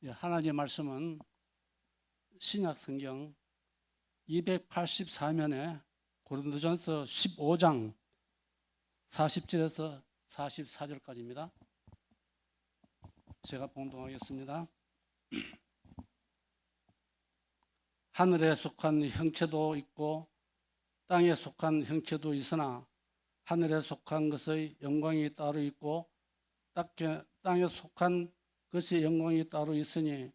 하나님의 말씀은 신약 성경 284면에 고린도전서 15장 40절에서 44절까지입니다. 제가 봉독하겠습니다. 하늘에 속한 형체도 있고 땅에 속한 형체도 있으나 하늘에 속한 것의 영광이 따로 있고 땅에 속한 것의 영광이 따로 있으니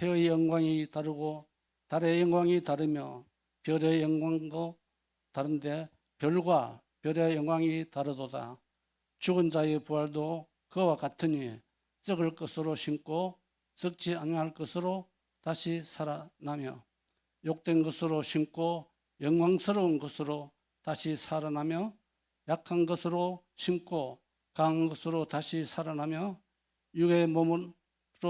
해의 영광이 다르고 달의 영광이 다르며 별의 영광도 다른데 별과 별의 영광이 다르도다. 죽은 자의 부활도 그와 같으니 썩을 것으로 심고 썩지 아니할 것으로 다시 살아나며 욕된 것으로 심고 영광스러운 것으로 다시 살아나며 약한 것으로 심고 강한 것으로 다시 살아나며 육의 몸으로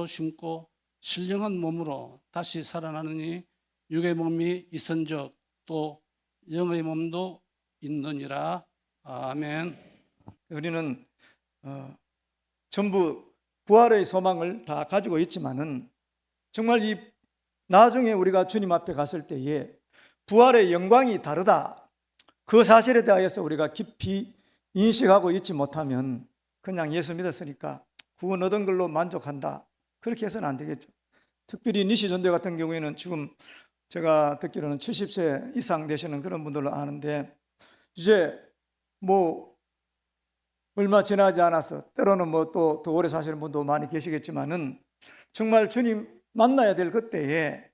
심고 신령한 몸으로 다시 살아나느니 육의 몸이 있은즉 또 영의 몸도 있느니라. 아멘. 우리는 전부 부활의 소망을 다 가지고 있지만은 정말 이 나중에 우리가 주님 앞에 갔을 때에 부활의 영광이 다르다, 그 사실에 대하여서 우리가 깊이 인식하고 있지 못하면 그냥 예수 믿었으니까 구원 얻은 걸로 만족한다, 그렇게 해서는 안 되겠죠. 특별히 니시 전도회 같은 경우에는 지금 제가 듣기로는 70세 이상 되시는 그런 분들로 아는데, 이제 뭐 얼마 지나지 않아서 때로는 뭐 또 더 오래 사시는 분도 많이 계시겠지만은 정말 주님 만나야 될 그때에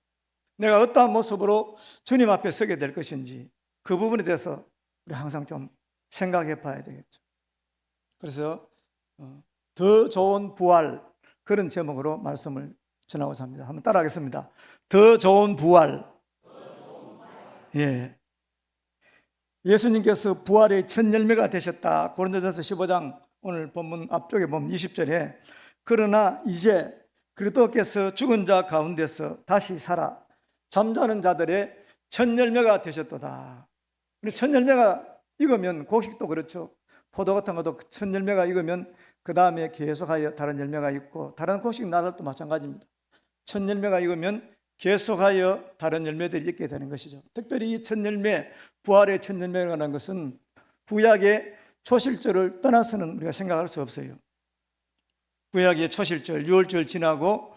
내가 어떠한 모습으로 주님 앞에 서게 될 것인지 그 부분에 대해서 우리 항상 좀 생각해 봐야 되겠죠. 그래서 더 좋은 부활, 그런 제목으로 말씀을 전하고자 합니다. 한번 따라하겠습니다. 더 좋은 부활. 예. 예수님께서 부활의 첫 열매가 되셨다. 고린도전서 15장 오늘 본문 앞쪽에 보면 20절에 그러나 이제 그리스도께서 죽은 자 가운데서 다시 살아 잠자는 자들의 첫 열매가 되셨도다. 첫 열매가 익으면 곡식도 그렇죠. 포도 같은 것도 첫 열매가 익으면 그 다음에 계속하여 다른 열매가 있고, 다른 곡식 나들도 마찬가지입니다. 첫 열매가 익으면 계속하여 다른 열매들이 있게 되는 것이죠. 특별히 이 첫 열매, 부활의 첫 열매라는 것은 구약의 초실절을 떠나서는 우리가 생각할 수 없어요. 구약의 초실절, 유월절 지나고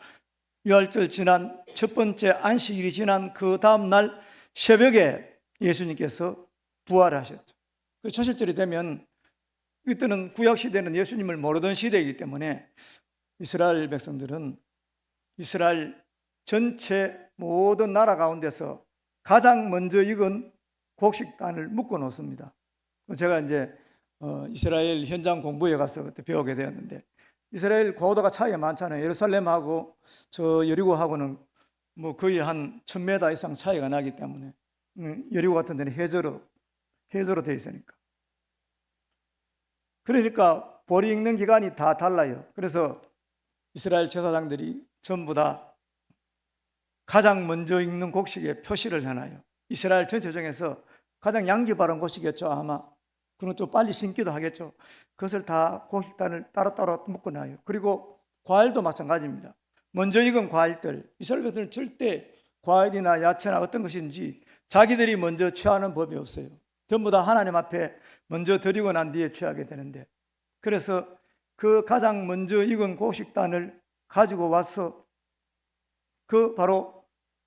유월절 지난 첫 번째 안식일이 지난 그 다음 날 새벽에 예수님께서 부활하셨죠. 그 초실절이 되면, 이때는 구약 시대는 예수님을 모르던 시대이기 때문에 이스라엘 백성들은 이스라엘 전체 모든 나라 가운데서 가장 먼저 익은 곡식단을 묶어 놓습니다. 제가 이제 이스라엘 현장 공부에 가서 그때 배우게 되었는데, 이스라엘 고도가 차이가 많잖아요. 예루살렘하고 저 여리고하고는 뭐 거의 한 1000m 이상 차이가 나기 때문에, 여리고 같은 데는 해저로 되어 있으니까. 그러니까 볼이 익는 기간이 다 달라요. 그래서 이스라엘 제사장들이 전부 다 가장 먼저 익는 곡식에 표시를 해놔요. 이스라엘 전체 중에서 가장 양기 바른 곡식이었죠, 아마. 그럼 좀 빨리 심기도 하겠죠. 그것을 다 곡식단을 따로따로 묶어놔요. 그리고 과일도 마찬가지입니다. 먼저 익은 과일들, 이스라엘 백성들은 절대 과일이나 야채나 어떤 것인지 자기들이 먼저 취하는 법이 없어요. 전부 다 하나님 앞에 먼저 드리고 난 뒤에 취하게 되는데, 그래서 그 가장 먼저 익은 곡식단을 가지고 와서 그 바로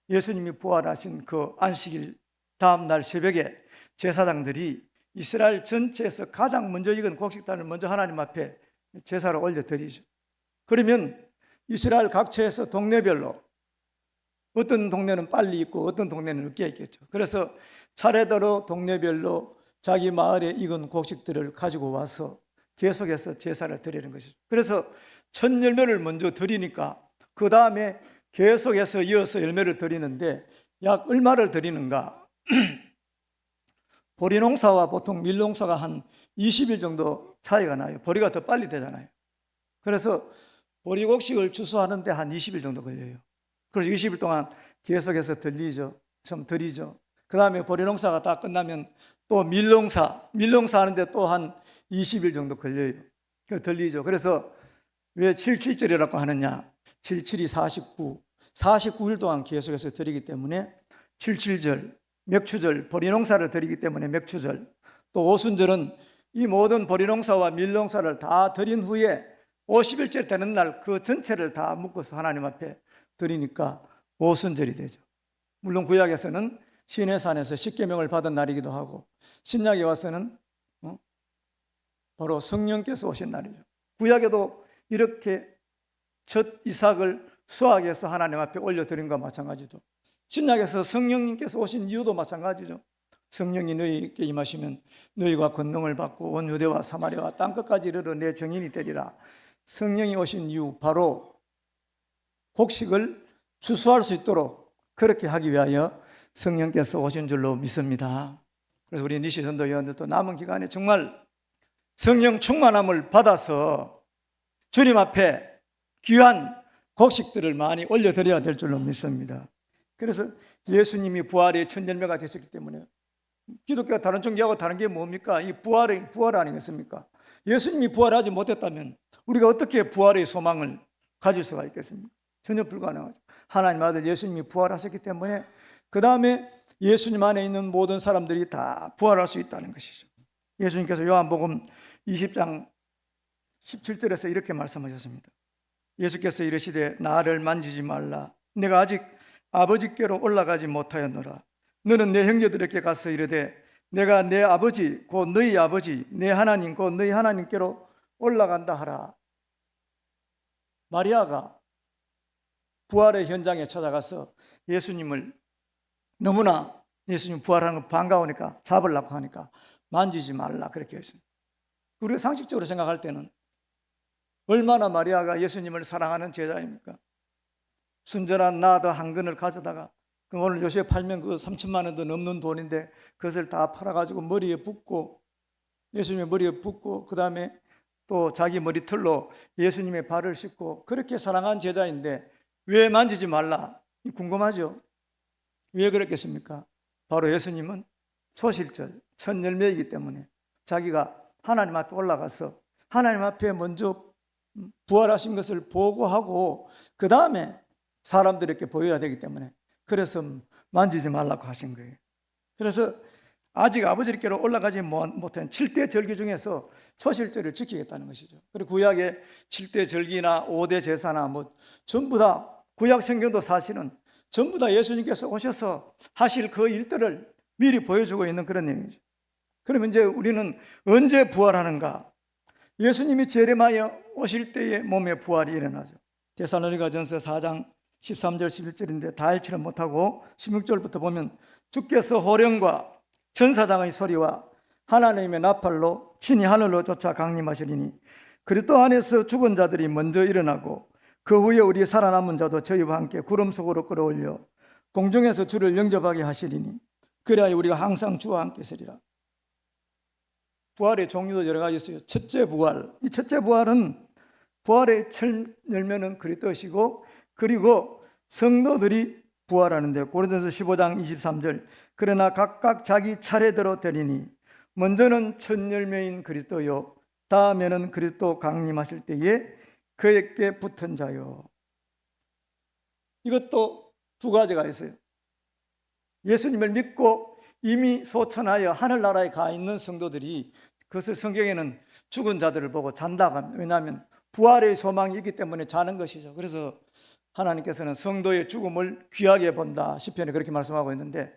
예수님이 부활하신 그 안식일 다음 날 새벽에 제사장들이 이스라엘 전체에서 가장 먼저 익은 곡식단을 먼저 하나님 앞에 제사로 올려드리죠. 그러면 이스라엘 각처에서 동네별로, 어떤 동네는 빨리 익고 어떤 동네는 늦게 익겠죠. 그래서 차례대로 동네별로 자기 마을에 익은 곡식들을 가지고 와서 계속해서 제사를 드리는 것이죠. 그래서 첫 열매를 먼저 드리니까 그 다음에 계속해서 이어서 열매를 드리는데, 약 얼마를 드리는가? 보리 농사와 보통 밀 농사가 한 20일 정도 차이가 나요. 보리가 더 빨리 되잖아요. 그래서 보리 곡식을 추수하는데 한 20일 정도 걸려요. 그래서 20일 동안 계속해서 드리죠. 그 다음에 보리 농사가 다 끝나면 또 밀 농사 하는데 또 한 20일 정도 걸려요. 들리죠. 그래서 왜 77절이라고 하느냐? 77이 49일 동안 계속해서 드리기 때문에 77절, 맥추절, 보리농사를 드리기 때문에 맥추절, 또 오순절은 이 모든 보리농사와 밀농사를 다 드린 후에 50일째 되는 날 그 전체를 다 묶어서 하나님 앞에 드리니까 오순절이 되죠. 물론 구약에서는 시내산에서 십계명을 받은 날이기도 하고 신약에 와서는 바로 성령께서 오신 날이죠. 구약에도 이렇게 첫 이삭을 수확해서 하나님 앞에 올려드린 것과 마찬가지죠. 신약에서 성령님께서 오신 이유도 마찬가지죠. 성령이 너희에게 임하시면 너희가 권능을 받고 온 유대와 사마리아와 땅끝까지 이르러 내 증인이 되리라. 성령이 오신 이유 바로 곡식을 추수할 수 있도록 그렇게 하기 위하여 성령께서 오신 줄로 믿습니다. 그래서 우리 니시 전도위원들도 남은 기간에 정말 성령 충만함을 받아서 주님 앞에 귀한 곡식들을 많이 올려드려야 될 줄로 믿습니다. 그래서 예수님이 부활의 첫 열매가 되셨기 때문에 기독교가 다른 종교하고 다른 게 뭡니까? 이 부활 아니겠습니까? 예수님이 부활하지 못했다면 우리가 어떻게 부활의 소망을 가질 수가 있겠습니까? 전혀 불가능하죠. 하나님 아들 예수님이 부활하셨기 때문에 그 다음에 예수님 안에 있는 모든 사람들이 다 부활할 수 있다는 것이죠. 예수님께서 요한복음 20장 17절에서 이렇게 말씀하셨습니다. 예수께서 이르시되 나를 만지지 말라. 내가 아직 아버지께로 올라가지 못하였노라. 너는 내 형제들에게 가서 이르되 내가 내 아버지 곧 너희 아버지 내 하나님 곧 너희 하나님께로 올라간다 하라. 마리아가 부활의 현장에 찾아가서 예수님을 너무나 예수님 부활하는 거 반가우니까 잡으려고 하니까 만지지 말라 그렇게 했습니다. 우리가 상식적으로 생각할 때는 얼마나 마리아가 예수님을 사랑하는 제자입니까? 순전한 나도 한 근을 가져다가 오늘 요새 팔면 그 3천만 원도 넘는 돈인데 그것을 다 팔아가지고 머리에 붓고 예수님의 머리에 붓고 그 다음에 또 자기 머리털로 예수님의 발을 씻고 그렇게 사랑한 제자인데 왜 만지지 말라? 궁금하죠? 왜 그랬겠습니까? 바로 예수님은 초실절, 첫 열매이기 때문에 자기가 하나님 앞에 올라가서 하나님 앞에 먼저 부활하신 것을 보고하고 그 다음에 사람들에게 보여야 되기 때문에 그래서 만지지 말라고 하신 거예요. 그래서 아직 아버지께로 올라가지 못한 7대 절기 중에서 초실절을 지키겠다는 것이죠. 그리고 구약의 7대 절기나 5대 제사나 뭐 전부 다 구약 성경도 사실은 전부 다 예수님께서 오셔서 하실 그 일들을 미리 보여주고 있는 그런 내용이죠. 그러면 이제 우리는 언제 부활하는가? 예수님이 재림하여 오실 때에 몸의 부활이 일어나죠. 데살로니가전서 4장 13절 11절인데 다 읽지는 못하고 16절부터 보면 주께서 호령과 천사장의 소리와 하나님의 나팔로 친히 하늘로 쫓아 강림하시리니 그리스도 안에서 죽은 자들이 먼저 일어나고 그 후에 우리 살아남은 자도 저희와 함께 구름 속으로 끌어올려 공중에서 주를 영접하게 하시리니 그래야 우리가 항상 주와 함께 있으리라. 부활의 종류도 여러 가지 있어요. 첫째 부활, 이 첫째 부활은 부활의 첫 열매는 그리스도시고 그리고 성도들이 부활하는데 고린도서 15장 23절 그러나 각각 자기 차례대로 되리니 먼저는 첫 열매인 그리스도요 다음에는 그리스도 강림하실 때에 그에게 붙은 자요. 이것도 두 가지가 있어요. 예수님을 믿고 이미 소천하여 하늘나라에 가 있는 성도들이 그것을 성경에는 죽은 자들을 보고 잔다. 왜냐하면 부활의 소망이 있기 때문에 자는 것이죠. 그래서 하나님께서는 성도의 죽음을 귀하게 본다. 시편에 그렇게 말씀하고 있는데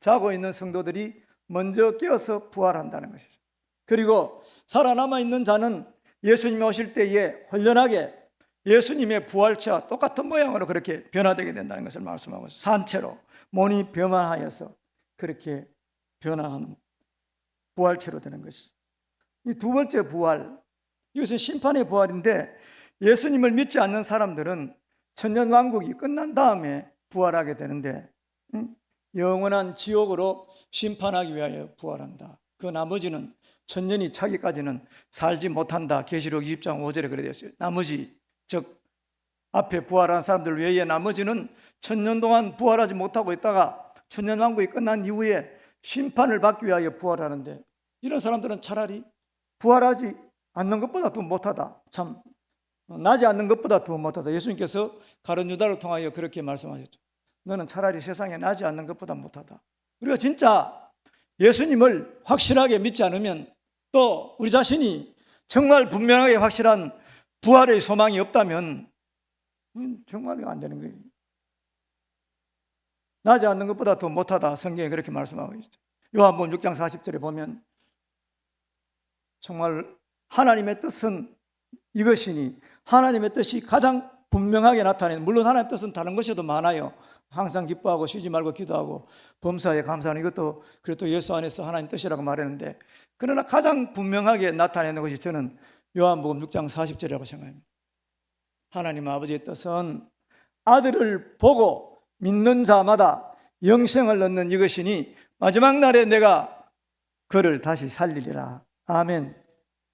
자고 있는 성도들이 먼저 깨어서 부활한다는 것이죠. 그리고 살아남아 있는 자는 예수님이 오실 때에 혼련하게 예수님의 부활체와 똑같은 모양으로 그렇게 변화되게 된다는 것을 말씀하고 있어요. 산채로 몸이 변화하여서 그렇게 변화하는 부활체로 되는 것이죠. 이 두 번째 부활, 이것은 심판의 부활인데 예수님을 믿지 않는 사람들은 천년왕국이 끝난 다음에 부활하게 되는데 영원한 지옥으로 심판하기 위하여 부활한다. 그 나머지는 천년이 차기까지는 살지 못한다. 계시록 20장 5절에 그래 되어 있어요. 나머지 즉 앞에 부활한 사람들 외에 나머지는 천년 동안 부활하지 못하고 있다가 천년왕국이 끝난 이후에 심판을 받기 위하여 부활하는데 이런 사람들은 차라리 부활하지 않는 것보다 더 못하다. 참 나지 않는 것보다 더 못하다. 예수님께서 가룟 유다를 통하여 그렇게 말씀하셨죠. 너는 차라리 세상에 나지 않는 것보다 못하다. 우리가 진짜 예수님을 확실하게 믿지 않으면, 또 우리 자신이 정말 분명하게 확실한 부활의 소망이 없다면 정말 안 되는 거예요. 나지 않는 것보다 더 못하다. 성경에 그렇게 말씀하고 있죠. 요한복음 6장 40절에 보면 정말 하나님의 뜻은 이것이니, 하나님의 뜻이 가장 분명하게 나타내는, 물론 하나님의 뜻은 다른 것이도 많아요. 항상 기뻐하고 쉬지 말고 기도하고 범사에 감사하는, 이것도 그래도 예수 안에서 하나님 뜻이라고 말했는데, 그러나 가장 분명하게 나타내는 것이 저는 요한복음 6장 40절이라고 생각합니다. 하나님 아버지의 뜻은 아들을 보고 믿는 자마다 영생을 얻는 이것이니 마지막 날에 내가 그를 다시 살리리라. 아멘.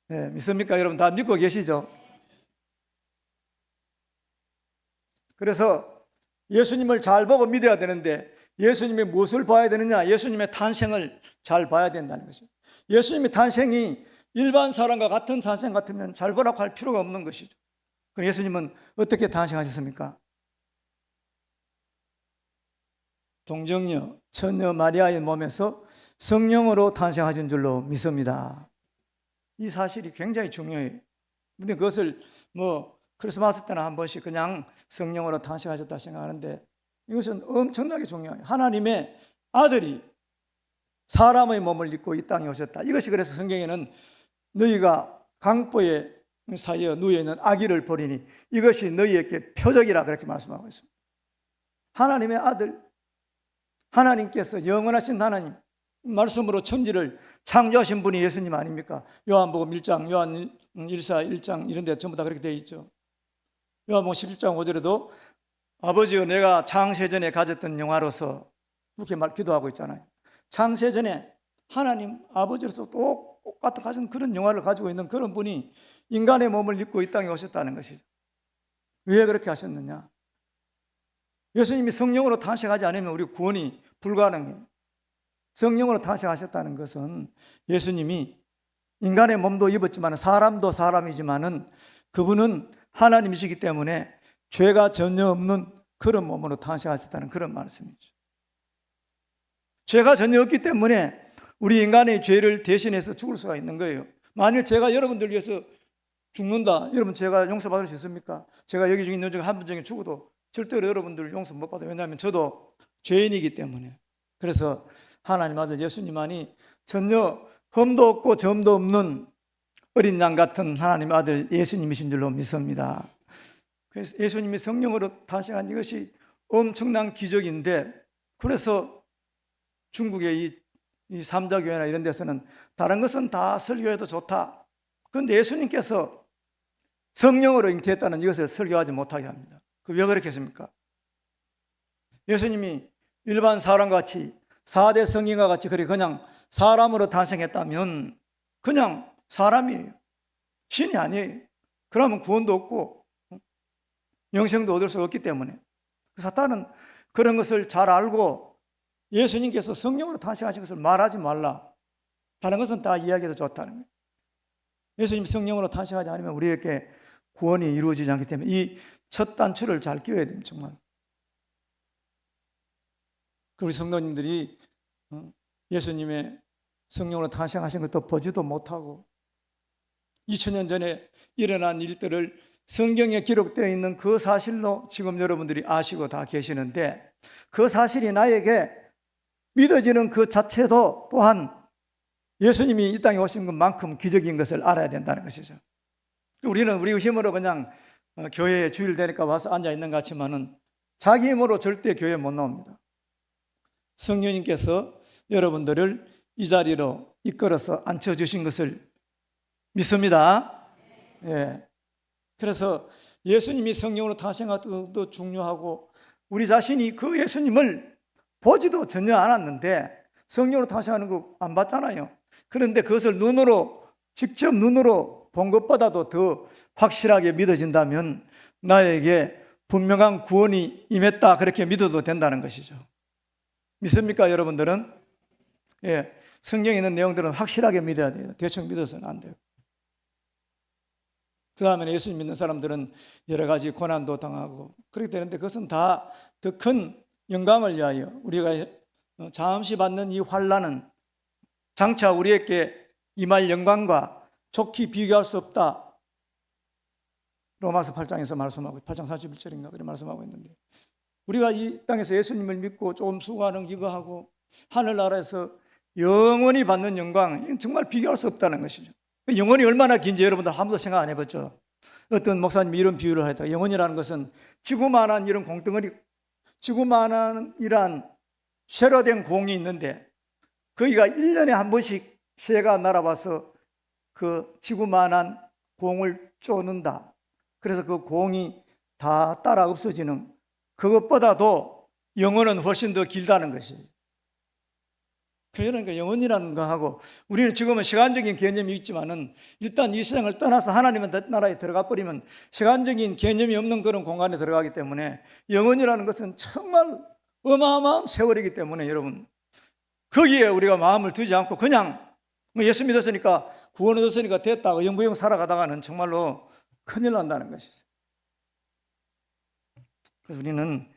네, 믿습니까? 여러분 다 믿고 계시죠? 그래서 예수님을 잘 보고 믿어야 되는데, 예수님이 무엇을 봐야 되느냐? 예수님의 탄생을 잘 봐야 된다는 것이죠. 예수님의 탄생이 일반 사람과 같은 탄생 같으면 잘 보라고 할 필요가 없는 것이죠. 그럼 예수님은 어떻게 탄생하셨습니까? 동정녀, 처녀 마리아의 몸에서 성령으로 탄생하신 줄로 믿습니다. 이 사실이 굉장히 중요해요. 근데 그것을 크리스마스 때나 한 번씩 그냥 성령으로 탄생하셨다 생각하는데, 이것은 엄청나게 중요해요. 하나님의 아들이 사람의 몸을 입고 이 땅에 오셨다. 이것이 그래서 성경에는 너희가 강보에 사이에 누워 있는 아기를 보리니 이것이 너희에게 표적이라 그렇게 말씀하고 있습니다. 하나님의 아들, 하나님께서 영원하신 하나님, 말씀으로 천지를 창조하신 분이 예수님 아닙니까? 요한복음 1장, 요한 1사 1장 이런 데 전부 다 그렇게 되어 있죠. 요한복음 11장 5절에도 아버지여 내가 창세전에 가졌던 영화로서 그렇게 기도하고 있잖아요. 창세전에 하나님 아버지로서 똑같이 가진 그런 영화를 가지고 있는 그런 분이 인간의 몸을 입고 이 땅에 오셨다는 것이죠. 왜 그렇게 하셨느냐? 예수님이 성령으로 탄생하지 않으면 우리 구원이 불가능해요. 성령으로 탄생하셨다는 것은 예수님이 인간의 몸도 입었지만 사람도 사람이지만은 그분은 하나님이시기 때문에 죄가 전혀 없는 그런 몸으로 탄생하셨다는 그런 말씀이죠. 죄가 전혀 없기 때문에 우리 인간의 죄를 대신해서 죽을 수가 있는 거예요. 만일 제가 여러분들 위해서 죽는다, 여러분 제가 용서받을 수 있습니까? 제가 여기 있는 중 한 분 중에 죽어도 절대로 여러분들 용서 못 받아요. 왜냐하면 저도 죄인이기 때문에. 그래서 하나님 아들 예수님만이 전혀 흠도 없고 점도 없는 어린 양 같은 하나님 아들 예수님이신 줄로 믿습니다. 그래서 예수님이 성령으로 탄생한 이것이 엄청난 기적인데, 그래서 중국의 이 삼자교회나 이런 데서는 다른 것은 다 설교해도 좋다. 그런데 예수님께서 성령으로 잉태했다는 이것을 설교하지 못하게 합니다. 왜 그렇게 했습니까? 예수님이 일반 사람과 같이 4대 성인과 같이 그냥 사람으로 탄생했다면 그냥 사람이에요. 신이 아니에요. 그러면 구원도 없고 영생도 얻을 수 없기 때문에 사탄은 그런 것을 잘 알고 예수님께서 성령으로 탄생하신 것을 말하지 말라. 다른 것은 다 이야기해도 좋다는 거예요. 예수님이 성령으로 탄생하지 않으면 우리에게 구원이 이루어지지 않기 때문에 이 첫 단추를 잘 끼워야 됩니다. 정말. 우리 성도님들이 예수님의 성령으로 탄생하신 것도 보지도 못하고 2000년 전에 일어난 일들을 성경에 기록되어 있는 그 사실로 지금 여러분들이 아시고 다 계시는데, 그 사실이 나에게 믿어지는 그 자체도 또한 예수님이 이 땅에 오신 것만큼 기적인 것을 알아야 된다는 것이죠. 우리는 우리 힘으로 그냥 교회에 주일 되니까 와서 앉아 있는 것 같지만은 자기 힘으로 절대 교회에 못 나옵니다. 성령님께서 여러분들을 이 자리로 이끌어서 앉혀주신 것을 믿습니다. 예. 그래서 예수님이 성령으로 탄생하도 중요하고, 우리 자신이 그 예수님을 보지도 전혀 않았는데 성령으로 탄생하는 거 안 봤잖아요. 그런데 그것을 직접 눈으로 본 것보다도 더 확실하게 믿어진다면 나에게 분명한 구원이 임했다, 그렇게 믿어도 된다는 것이죠. 믿습니까, 여러분들은? 예, 성경에 있는 내용들은 확실하게 믿어야 돼요. 대충 믿어서는 안 돼요. 그 다음에 예수님 믿는 사람들은 여러 가지 고난도 당하고 그렇게 되는데, 그것은 다 더 큰 영광을 위하여 우리가 잠시 받는 이 환난은 장차 우리에게 임할 영광과 좋게 비교할 수 없다. 로마서 8장에서 말씀하고, 8장 31절인가 그렇게 말씀하고 있는데, 우리가 이 땅에서 예수님을 믿고 조금 수고하는 기거하고 하늘나라에서 영원히 받는 영광, 정말 비교할 수 없다는 것이죠. 영원이 얼마나 긴지 여러분들 한 번도 생각 안 해봤죠? 어떤 목사님이 이런 비유를 하다가, 영원이라는 것은 지구만한 이런 공덩어리, 지구만한 이란 쇠로된 공이 있는데 거기가 1년에 한 번씩 새가 날아와서 그 지구만한 공을 쪼는다. 그래서 그 공이 다 따라 없어지는, 그것보다도 영혼은 훨씬 더 길다는 것이. 그러니까 영혼이라는 거하고, 우리는 지금은 시간적인 개념이 있지만은 일단 이 세상을 떠나서 하나님의 나라에 들어가 버리면 시간적인 개념이 없는 그런 공간에 들어가기 때문에, 영혼이라는 것은 정말 어마어마한 세월이기 때문에 여러분, 거기에 우리가 마음을 두지 않고 그냥 예수 믿었으니까, 구원 얻었으니까 됐다 어영부영 살아가다가는 정말로 큰일 난다는 것이죠. 그래서 우리는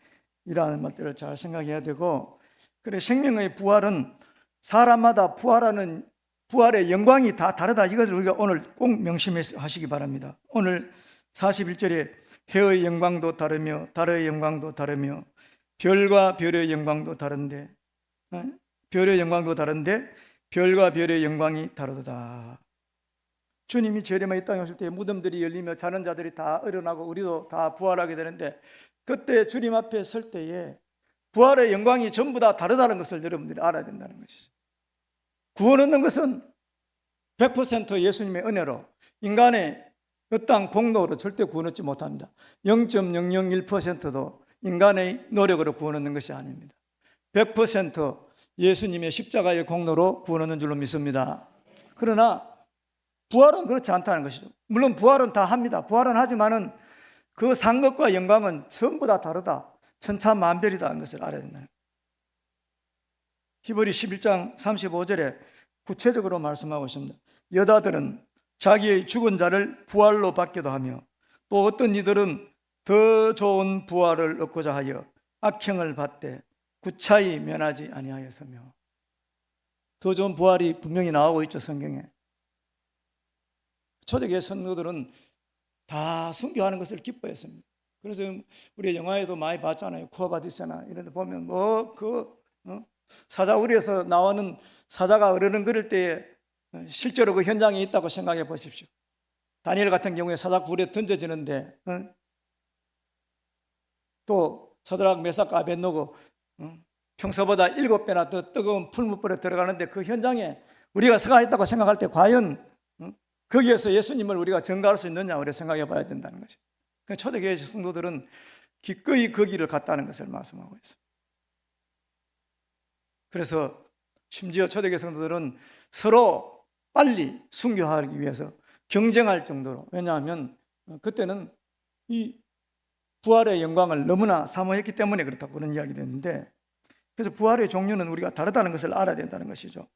이러한 것들을 잘 생각해야 되고, 그래, 생명의 부활은 사람마다 부활의 영광이 다 다르다. 이것을 우리가 오늘 꼭 명심하시기 바랍니다. 오늘 41절에 해의 영광도 다르며 달의 영광도 다르며 별과 별의 영광도 다른데, 별의 영광도 다른데 별과 별의 영광이 다르다. 주님이 재림에 이 땅에 오실 때 무덤들이 열리며 자는 자들이 다 일어나고 우리도 다 부활하게 되는데, 그때 주님 앞에 설 때에 부활의 영광이 전부 다 다르다는 것을 여러분들이 알아야 된다는 것이죠. 구원 얻는 것은 100% 예수님의 은혜로, 인간의 어떠한 공로로 절대 구원 얻지 못합니다. 0.001%도 인간의 노력으로 구원 얻는 것이 아닙니다. 100% 예수님의 십자가의 공로로 구원 얻는 줄로 믿습니다. 그러나 부활은 그렇지 않다는 것이죠. 물론 부활은 다 합니다. 부활은 하지만은 그 산 것과 영광은 전부 다 다르다. 천차만별이다는 것을 알아야 된다는 거예요. 히브리 11장 35절에 구체적으로 말씀하고 있습니다. 여자들은 자기의 죽은 자를 부활로 받기도 하며, 또 어떤 이들은 더 좋은 부활을 얻고자 하여 악행을 받되 구차히 면하지 아니하였으며. 더 좋은 부활이 분명히 나오고 있죠, 성경에. 초대교회 성도들은 다 순교하는 것을 기뻐했습니다. 그래서 우리 영화에도 많이 봤잖아요. 쿠아바디스나 이런 데 보면 사자우리에서 나오는 사자가 어르렁거릴 때에 실제로 그 현장에 있다고 생각해 보십시오. 다니엘 같은 경우에 사자굴에 던져지는데, 또 서드락 메삭과 아벳노고 평소보다 7배나 더 뜨거운 풀무불에 들어가는데, 그 현장에 우리가 서가 있다고 생각할 때 과연 거기에서 예수님을 우리가 전가할 수 있느냐 우리가 생각해 봐야 된다는 것이죠. 초대교회 성도들은 기꺼이 거기를 갔다는 것을 말씀하고 있습니다. 그래서 심지어 초대교회 성도들은 서로 빨리 순교하기 위해서 경쟁할 정도로, 왜냐하면 그때는 이 부활의 영광을 너무나 사모했기 때문에 그렇다고 그런 이야기가 됐는데, 그래서 부활의 종류는 우리가 다르다는 것을 알아야 된다는 것이죠.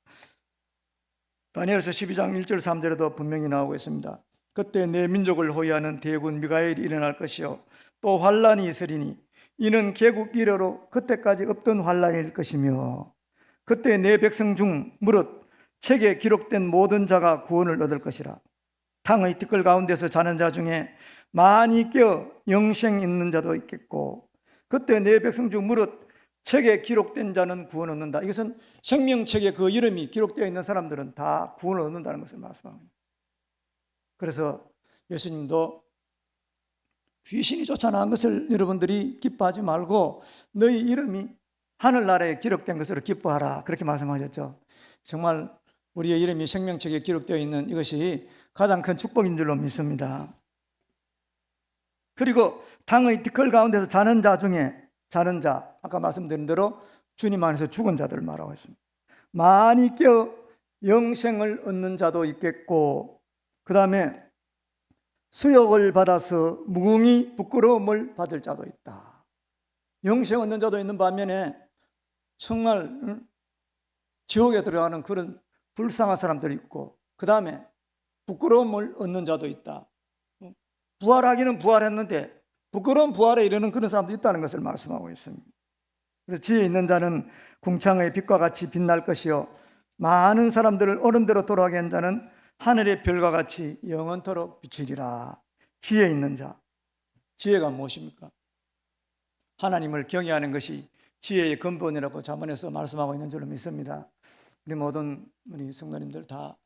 다니엘서 12장 1절 3절에도 분명히 나오고 있습니다. 그때 내 민족을 호위하는 대군 미가엘이 일어날 것이요 또 환란이 있으리니 이는 개국 이래로 그때까지 없던 환란일 것이며, 그때 내 백성 중 무릇 책에 기록된 모든 자가 구원을 얻을 것이라. 탕의 티끌 가운데서 자는 자 중에 많이 깨어 영생 있는 자도 있겠고, 그때 내 백성 중 무릇 책에 기록된 자는 구원 얻는다. 이것은 생명책에 그 이름이 기록되어 있는 사람들은 다 구원을 얻는다는 것을 말씀합니다. 그래서 예수님도 귀신이 쫓아나간 것을 여러분들이 기뻐하지 말고 너희 이름이 하늘나라에 기록된 것으로 기뻐하라, 그렇게 말씀하셨죠. 정말 우리의 이름이 생명책에 기록되어 있는 이것이 가장 큰 축복인 줄로 믿습니다. 그리고 탕의 티끌 가운데서 자는 자 중에, 자는 자, 아까 말씀드린 대로 주님 안에서 죽은 자들을 말하고 있습니다. 많이 깨어 영생을 얻는 자도 있겠고, 그 다음에 수욕을 받아서 무궁히 부끄러움을 받을 자도 있다. 영생 얻는 자도 있는 반면에 정말 지옥에 들어가는 그런 불쌍한 사람들이 있고, 그 다음에 부끄러움을 얻는 자도 있다. 부활하기는 부활했는데 부끄러운 부활에 이르는 그런 사람도 있다는 것을 말씀하고 있습니다. 그래서 지혜 있는 자는 궁창의 빛과 같이 빛날 것이요 많은 사람들을 어른대로 돌아가게 한 자는 하늘의 별과 같이 영원토록 비치리라. 지혜 있는 자, 지혜가 무엇입니까? 하나님을 경외하는 것이 지혜의 근본이라고 잠언에서 말씀하고 있는 줄로 믿습니다. 우리 모든 우리 성도님들 다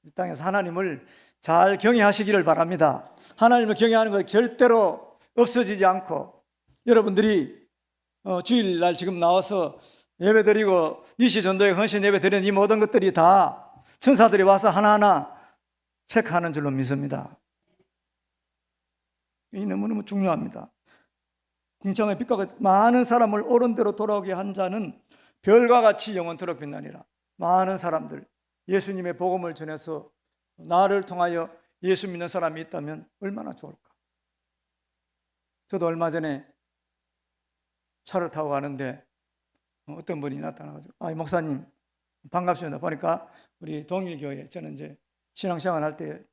이 땅에서 하나님을 잘 경외하시기를 바랍니다. 하나님을 경외하는 것 절대로 없어지지 않고, 여러분들이 주일날 지금 나와서 예배드리고 니시 전도에 헌신 예배드리는 이 모든 것들이 다 천사들이 와서 하나하나 체크하는 줄로 믿습니다. 이 너무너무 중요합니다. 궁창의 빛과 같이 많은 사람을 옳은 대로 돌아오게 한 자는 별과 같이 영원토록 빛나니라. 많은 사람들, 예수님의 복음을 전해서 나를 통하여 예수 믿는 사람이 있다면 얼마나 좋을까. 저도 얼마 전에 차를 타고 가는데 어떤 분이 나타나가지고, 목사님 반갑습니다. 보니까 우리 동일교회, 저는 이제 신앙생활 할 때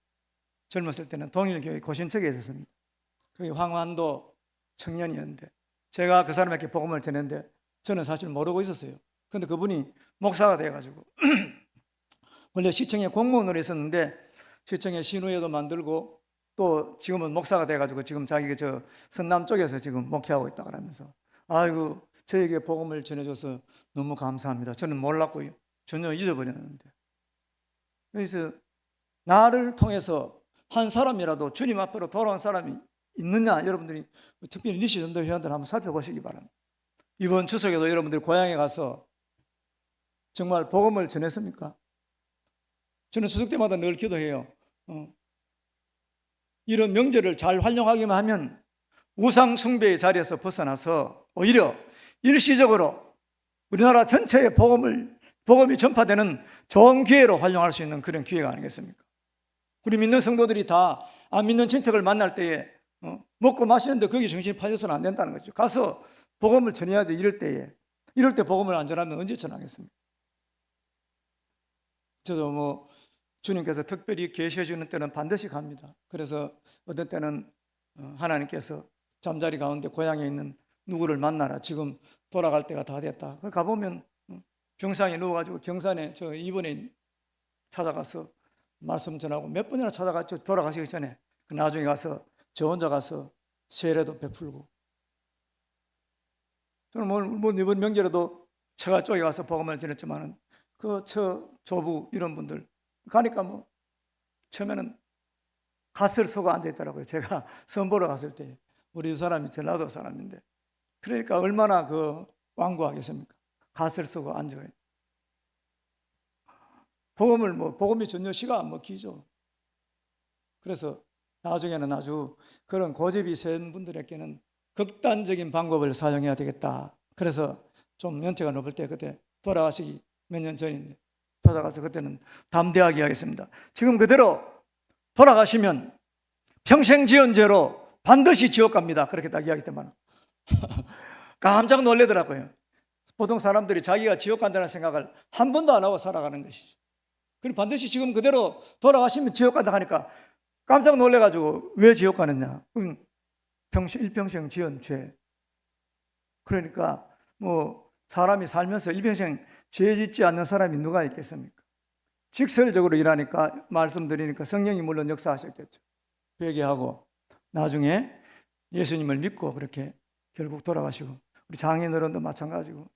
젊었을 때는 동일교회 고신척에 있었습니다. 거기 황환도 청년이었는데 제가 그 사람에게 복음을 전했는데 저는 사실 모르고 있었어요. 그런데 그분이 목사가 돼가지고 원래 시청에 공무원으로 있었는데 시청에 신우회도 만들고 또 지금은 목사가 돼가지고 지금 자기가 저 선남 쪽에서 지금 목회하고 있다 그러면서, 아이고 저에게 복음을 전해줘서 너무 감사합니다. 저는 몰랐고 전혀 잊어버렸는데. 그래서 나를 통해서 한 사람이라도 주님 앞으로 돌아온 사람이 있느냐, 여러분들이 특별히 니시 전도 회원들 한번 살펴보시기 바랍니다. 이번 추석에도 여러분들 고향에 가서 정말 복음을 전했습니까? 저는 추석 때마다 늘 기도해요. 이런 명절을 잘 활용하기만 하면 우상 숭배의 자리에서 벗어나서 오히려 일시적으로 우리나라 전체에 복음이 전파되는 좋은 기회로 활용할 수 있는 그런 기회가 아니겠습니까? 우리 믿는 성도들이 다 안 믿는 친척을 만날 때에 먹고 마시는데 거기 정신이 팔려서는 안 된다는 거죠. 가서 복음을 전해야지. 이럴 때 복음을 안 전하면 언제 전하겠습니까? 저도 주님께서 특별히 계시해 주는 때는 반드시 갑니다. 그래서 어떤 때는 하나님께서 잠자리 가운데 고향에 있는 누구를 만나라, 지금 돌아갈 때가 다 됐다. 가보면 병상에 누워가지고 경산에 저 입원에 찾아가서 말씀 전하고 몇 번이나 찾아갔죠. 돌아가시기 전에. 나중에 가서 저 혼자 가서 세례도 베풀고. 저는 이번 명절에도 처가 쪽에 가서 복음을 전했지만은 그 조부 이런 분들 가니까 처음에는 갓을 쓰고 앉아있더라고요. 제가 선보러 갔을 때 우리 두 사람이 전라도 사람인데, 그러니까 얼마나 완고하겠습니까? 갓을 쓰고 앉아요. 복음이 전혀 시가 안 먹히죠. 그래서 나중에는 아주 그런 고집이 센 분들에게는 극단적인 방법을 사용해야 되겠다. 그래서 좀 연세가 높을 때 그때 돌아가시기 몇 년 전인데 찾아가서 그때는 담대하게 하겠습니다. 지금 그대로 돌아가시면 평생 지은 죄로 반드시 지옥 갑니다. 그렇게 딱 이야기 때만 깜짝 놀라더라고요. 보통 사람들이 자기가 지옥 간다는 생각을 한 번도 안 하고 살아가는 것이죠. 그럼 반드시 지금 그대로 돌아가시면 지옥 간다 하니까 깜짝 놀래가지고 왜 지옥 가느냐? 일평생 지은 죄. 그러니까 사람이 살면서 일평생 죄 짓지 않는 사람이 누가 있겠습니까? 직설적으로 일하니까, 말씀드리니까 성령이 물론 역사하셨겠죠. 회개하고 나중에 예수님을 믿고 그렇게 결국 돌아가시고, 우리 장인어른도 마찬가지고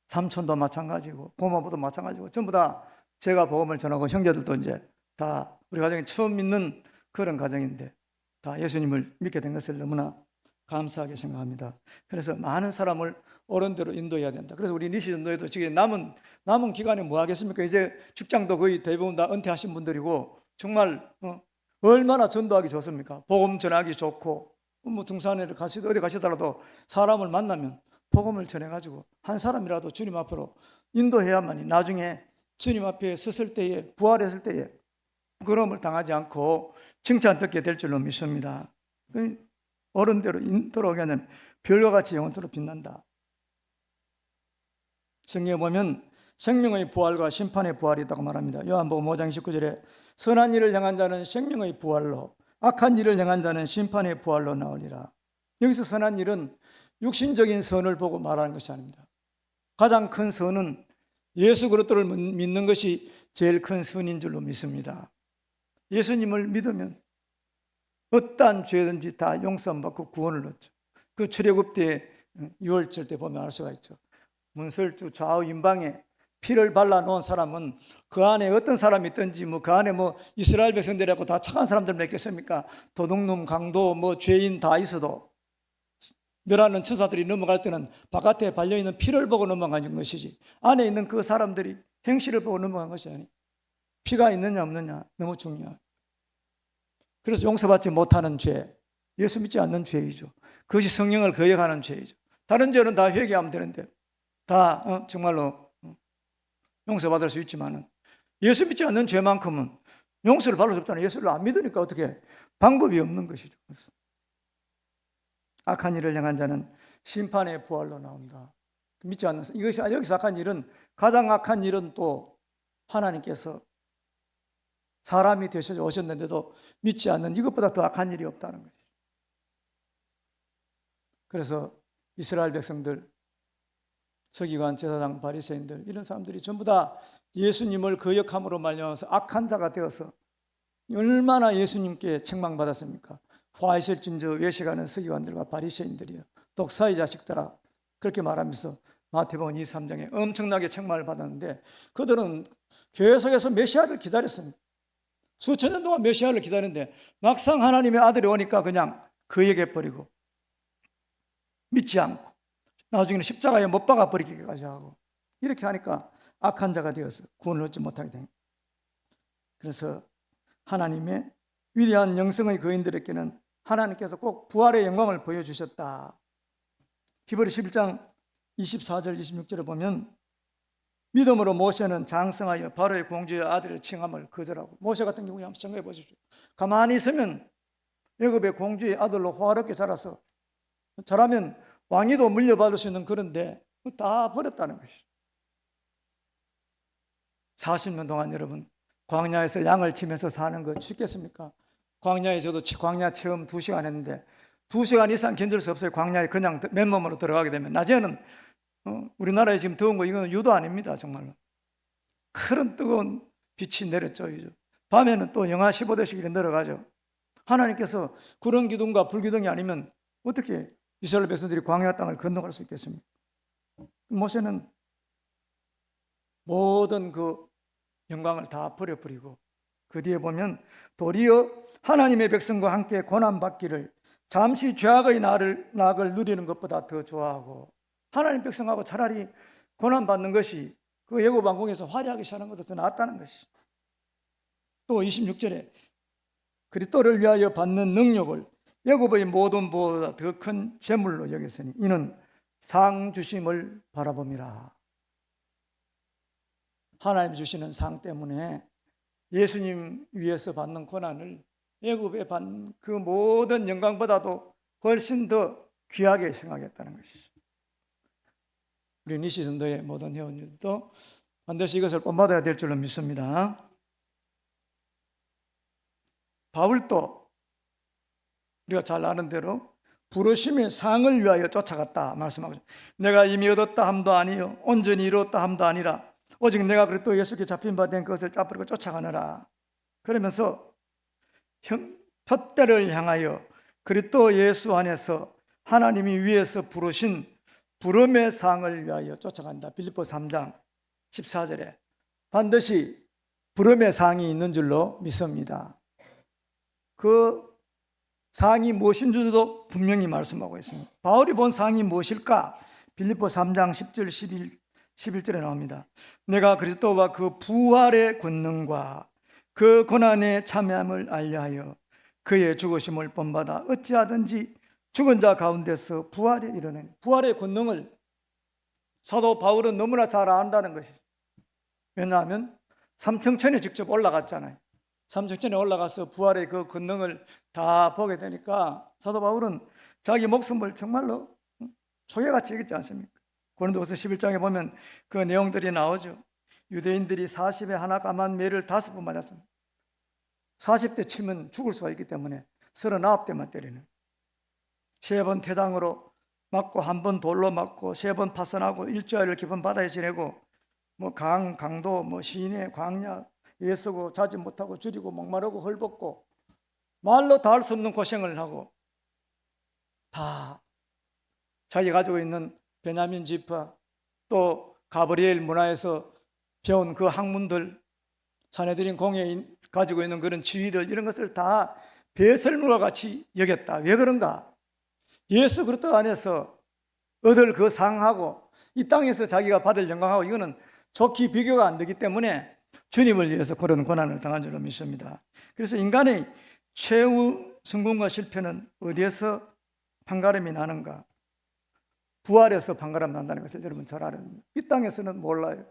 삼촌도 마찬가지고 고모부도 마찬가지고 전부 다 제가 복음을 전하고 형제들도 이제 다 우리 가정이 처음 믿는 그런 가정인데 다 예수님을 믿게 된 것을 너무나 감사하게 생각합니다. 그래서 많은 사람을 옳은 대로 인도해야 된다. 그래서 우리 니시 전도에도 지금 남은 기간에 뭐 하겠습니까? 이제 직장도 거의 대부분 다 은퇴하신 분들이고 정말 얼마나 전도하기 좋습니까? 복음 전하기 좋고 등산에 어디 가시더라도 사람을 만나면 복음을 전해가지고 한 사람이라도 주님 앞으로 인도해야만이 나중에 주님 앞에 섰을 때에, 부활했을 때에 부끄러움을 당하지 않고 칭찬 듣게 될 줄로 믿습니다. 어른대로 돌아오게 하면 별과 같이 영원토록 빛난다. 성경에 보면 생명의 부활과 심판의 부활이 있다고 말합니다. 요한복음 5장 19절에 선한 일을 향한 자는 생명의 부활로 악한 일을 행한 자는 심판의 부활로 나오리라. 여기서 선한 일은 육신적인 선을 보고 말하는 것이 아닙니다. 가장 큰 선은 예수 그리스도를 믿는 것이 제일 큰 선인 줄로 믿습니다. 예수님을 믿으면 어떠한 죄든지 다 용서받고 구원을 얻죠. 그 출애굽 때 6월절 때 보면 알 수가 있죠. 문설주 좌우 임방에 피를 발라놓은 사람은 그 안에 어떤 사람이 있든지 그 안에 이스라엘 백성들이라고 다 착한 사람들 맺겠습니까? 도둑놈, 강도, 죄인 다 있어도 멸하는 천사들이 넘어갈 때는 바깥에 발려있는 피를 보고 넘어가는 것이지 안에 있는 그 사람들이 행실을 보고 넘어간 것이 아니. 피가 있느냐 없느냐 너무 중요하다. 그래서 용서받지 못하는 죄, 예수 믿지 않는 죄이죠. 그것이 성령을 거역하는 죄이죠. 다른 죄는 다 회개하면 되는데 다 정말로 용서받을 수 있지만 예수 믿지 않는 죄만큼은 용서를 받을 수 없잖아요. 예수를 안 믿으니까 어떻게 방법이 없는 것이죠. 그래서 악한 일을 행한 자는 심판의 부활로 나온다. 믿지 않는 이것이 여기서 악한 일은 가장 악한 일은 또 하나님께서 사람이 되셔서 오셨는데도 믿지 않는 이것보다 더 악한 일이 없다는 것이죠. 그래서 이스라엘 백성들, 서기관, 제사장, 바리새인들 이런 사람들이 전부 다 예수님을 거역함으로 말미암아서 악한 자가 되어서 얼마나 예수님께 책망받았습니까? 화이실진저 외식하는 서기관들과 바리새인들이여 독사의 자식들아 그렇게 말하면서 마태복음 23장에 엄청나게 책망을 받았는데 그들은 계속해서 메시아를 기다렸습니다. 수천 년 동안 메시아를 기다렸는데 막상 하나님의 아들이 오니까 그냥 거역해버리고 믿지 않고 나중에는 십자가에 못 박아 버리기까지 하고 이렇게 하니까 악한 자가 되어서 구원을 얻지 못하게 됩니다. 그래서 하나님의 위대한 영성의 거인들에게는 하나님께서 꼭 부활의 영광을 보여주셨다. 히브리 11장 24절 26절에 보면 믿음으로 모세는 장성하여 바로의 공주의 아들을 칭함을 거절하고 모세 같은 경우에 한번 생각해 보십시오. 가만히 있으면 애굽의 공주의 아들로 호화롭게 자라서 잘하면 왕위도 물려받을 수 있는 그런데 다 버렸다는 것이죠. 40년 동안 여러분 광야에서 양을 치면서 사는 거 쉽겠습니까? 광야에 저도 광야 체험 2시간 했는데 2시간 이상 견딜 수 없어요. 광야에 그냥 맨몸으로 들어가게 되면 낮에는 우리나라에 지금 더운 거 이건 유도 아닙니다. 정말로 큰 뜨거운 빛이 내렸죠. 밤에는 또 영하 15도씩 이렇게 내려가죠. 하나님께서 그런 기둥과 불기둥이 아니면 어떻게 이스라엘 백성들이 광야 땅을 건너갈 수 있겠습니까? 모세는 모든 그 영광을 다 버려버리고 그 뒤에 보면 도리어 하나님의 백성과 함께 고난받기를 잠시 죄악의 낙을 누리는 것보다 더 좋아하고 하나님 백성하고 차라리 고난받는 것이 그 애굽 왕궁에서 화려하게 사는 것보다 더 낫다는 것이. 또 26절에 그리스도를 위하여 받는 능력을 애굽의 모든 보호보다 더 큰 재물로 여겼으니 이는 상 주심을 바라봅니다. 하나님 주시는 상 때문에 예수님 위해서 받는 고난을 애굽에 받는 그 모든 영광보다도 훨씬 더 귀하게 생각했다는 것이죠. 우리 니시전도의 모든 회원들도 반드시 이것을 본받아야 될 줄로 믿습니다. 바울도 우리가 잘 아는 대로 부르심의 상을 위하여 쫓아갔다 말씀하고 있습니다. 내가 이미 얻었다 함도 아니요 온전히 이루었다 함도 아니라 오직 내가 그리스도 예수께 잡힌 바 된 것을 잡으려고 쫓아가느라. 그러면서 표대를 향하여 그리스도 예수 안에서 하나님이 위에서 부르신 부름의 상을 위하여 쫓아간다. 빌립보 3장 14절에 반드시 부름의 상이 있는 줄로 믿습니다. 그 상이 무엇인 줄도 분명히 말씀하고 있습니다. 바울이 본 상이 무엇일까? 빌립보 3장 10절 11절에 나옵니다. 내가 그리스도와 그 부활의 권능과 그 고난의 참여함을 알려하여 그의 죽으심을 본받아 어찌하든지 죽은 자 가운데서 부활에 이르는 부활의 권능을 사도 바울은 너무나 잘 안다는 것이죠. 왜냐하면 삼층천에 직접 올라갔잖아요. 삼층천에 올라가서 부활의 그 권능을 다 보게 되니까 사도 바울은 자기 목숨을 정말로 초계같이 여기지 않습니까? 고린도후서 11장에 보면 그 내용들이 나오죠. 유대인들이 40에 하나 감한 매를 5번 맞았습니다. 40대 치면 죽을 수가 있기 때문에 39대만 때리는, 3번 태당으로 맞고 1번 돌로 맞고 3번 파선하고 일주일을 깊은 바다에 지내고 뭐 강도 뭐 시내 광야 애쓰고 자지 못하고 줄이고 목마르고 헐벗고 말로 다 할 수 없는 고생을 하고 다 자기가 가지고 있는 베냐민 지파 또 가브리엘 문화에서 배운 그 학문들, 사내들인 공에 가지고 있는 그런 지위들, 이런 것을 다 배설물과 같이 여겼다. 왜 그런가? 예수 그리스도 안에서 얻을 그 상하고 이 땅에서 자기가 받을 영광하고 이거는 좋게 비교가 안 되기 때문에 주님을 위해서 그런 고난을 당한 줄로 믿습니다. 그래서 인간의 최후 성공과 실패는 어디에서 판가름이 나는가? 부활에서 판가름 난다는 것을 여러분 잘 알아야 됩니다. 이 땅에서는 몰라요.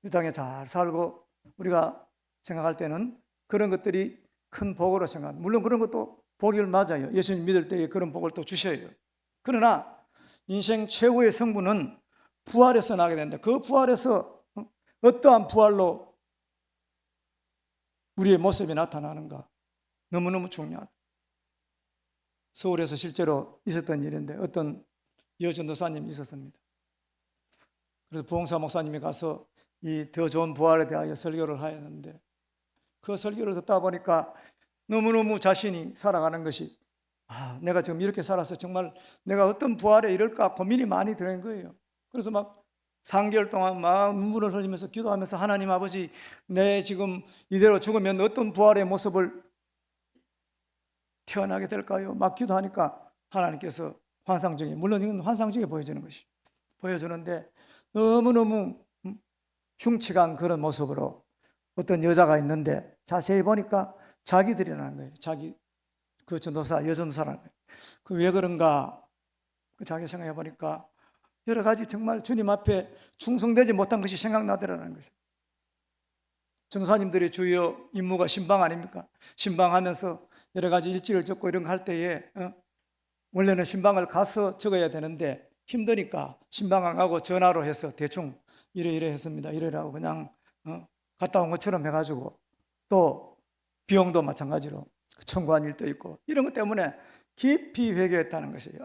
이 땅에 잘 살고 우리가 생각할 때는 그런 것들이 큰 복으로 생각합니다. 물론 그런 것도 복을 맞아요. 예수님 믿을 때에 그런 복을 또 주셔요. 그러나 인생 최후의 성부는 부활에서 나게 된다. 그 부활에서 어떠한 부활로 우리의 모습이 나타나는가? 너무너무 중요하다. 서울에서 실제로 있었던 일인데 어떤 여전도사님이 있었습니다. 그래서 부흥사 목사님이 가서 이 더 좋은 부활에 대하여 설교를 하였는데 그 설교를 듣다 보니까 너무너무 자신이 살아가는 것이 내가 지금 이렇게 살아서 정말 내가 어떤 부활에 이럴까 고민이 많이 드는 거예요. 그래서 막 3개월 동안 막 눈물을 흘리면서 기도하면서 하나님 아버지, 내 지금 이대로 죽으면 어떤 부활의 모습을 태어나게 될까요? 막 기도하니까 하나님께서 환상 중에, 물론 이건 환상 중에 보여주는 것이 보여주는데 너무너무 흉측한 그런 모습으로 어떤 여자가 있는데 자세히 보니까 자기들이라는 거예요. 자기 그 전도사, 여전도사라는 거예요. 그 왜 그런가? 그 자기 생각해 보니까 여러 가지 정말 주님 앞에 충성되지 못한 것이 생각나더라는 것이죠. 전도사님들의 주요 임무가 신방 아닙니까? 신방하면서 여러 가지 일지를 적고 이런 거 할 때에 원래는 신방을 가서 적어야 되는데 힘드니까 신방 안 가고 전화로 해서 대충 이래 했습니다. 이래라고 그냥 갔다 온 것처럼 해가지고 또 비용도 마찬가지로 청구한 일도 있고 이런 것 때문에 깊이 회개했다는 것이에요.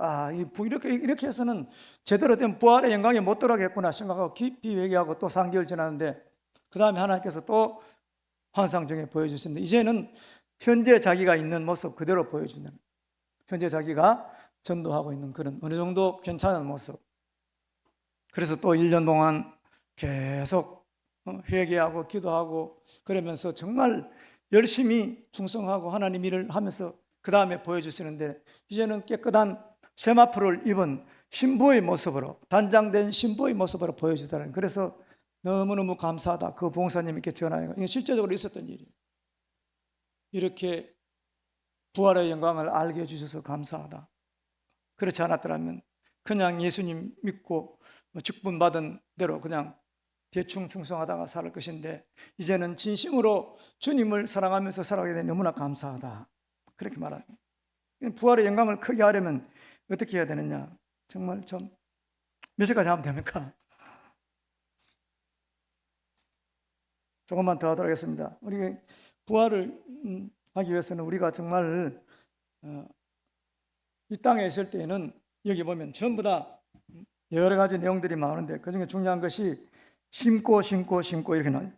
이렇게 해서는 제대로 된 부활의 영광에 못 들어가겠구나 생각하고 깊이 회개하고 또 3개월 지났는데 그 다음에 하나님께서 또 환상 중에 보여주셨는데 이제는 현재 자기가 있는 모습 그대로 보여주는, 현재 자기가 전도하고 있는 그런 어느 정도 괜찮은 모습. 그래서 또 1년 동안 계속 회개하고 기도하고 그러면서 정말 열심히 충성하고 하나님 일을 하면서 그 다음에 보여주시는데 이제는 깨끗한 세마포를 입은 신부의 모습으로, 단장된 신부의 모습으로 보여주더라는. 그래서 너무너무 감사하다. 그 봉사님께 전화해요. 이게 실제적으로 있었던 일이에요. 이렇게 부활의 영광을 알게 해주셔서 감사하다. 그렇지 않았더라면 그냥 예수님 믿고 직분받은 대로 그냥 대충 충성하다가 살 것인데 이제는 진심으로 주님을 사랑하면서 살아가게 되니 너무나 감사하다. 그렇게 말합니다. 부활의 영광을 크게 하려면 어떻게 해야 되느냐? 정말 좀 몇 시까지 하면 됩니까? 조금만 더 하도록 하겠습니다. 우리 부활을 하기 위해서는 우리가 정말 이 땅에 있을 때에는 여기 보면 전부 다 여러 가지 내용들이 많은데 그중에 중요한 것이 심고 이렇게 나와요.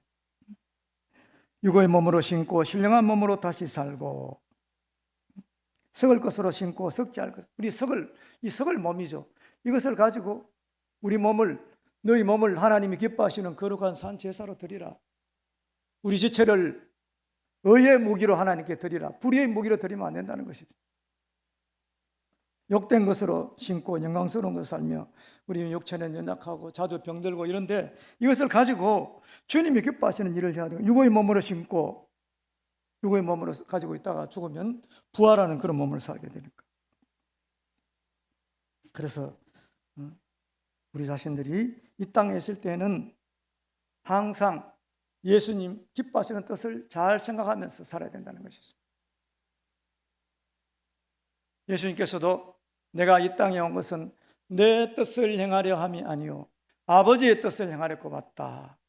육의 몸으로 심고 신령한 몸으로 다시 살고 썩을 것으로 심고 썩지 않을 것. 우리 이 썩을 몸이죠. 이것을 가지고 우리 몸을, 너희 몸을 하나님이 기뻐하시는 거룩한 산 제사로 드리라. 우리 지체를 의의 무기로 하나님께 드리라. 불의의 무기로 드리면 안 된다는 것이죠. 욕된 것으로 심고 영광스러운 것을 살며 우리 육체는 연약하고 자주 병들고 이런데 이것을 가지고 주님이 기뻐하시는 일을 해야 돼요. 육의 몸으로 심고 육의 몸으로 가지고 있다가 죽으면 부활하는 그런 몸을 살게 되니까. 그래서 우리 자신들이 이 땅에 있을 때는 항상 예수님 기뻐하시는 뜻을 잘 생각하면서 살아야 된다는 것이죠. 예수님께서도 내가 이 땅에 온 것은 내 뜻을 행하려 함이 아니요 아버지의 뜻을 행하려고 왔다.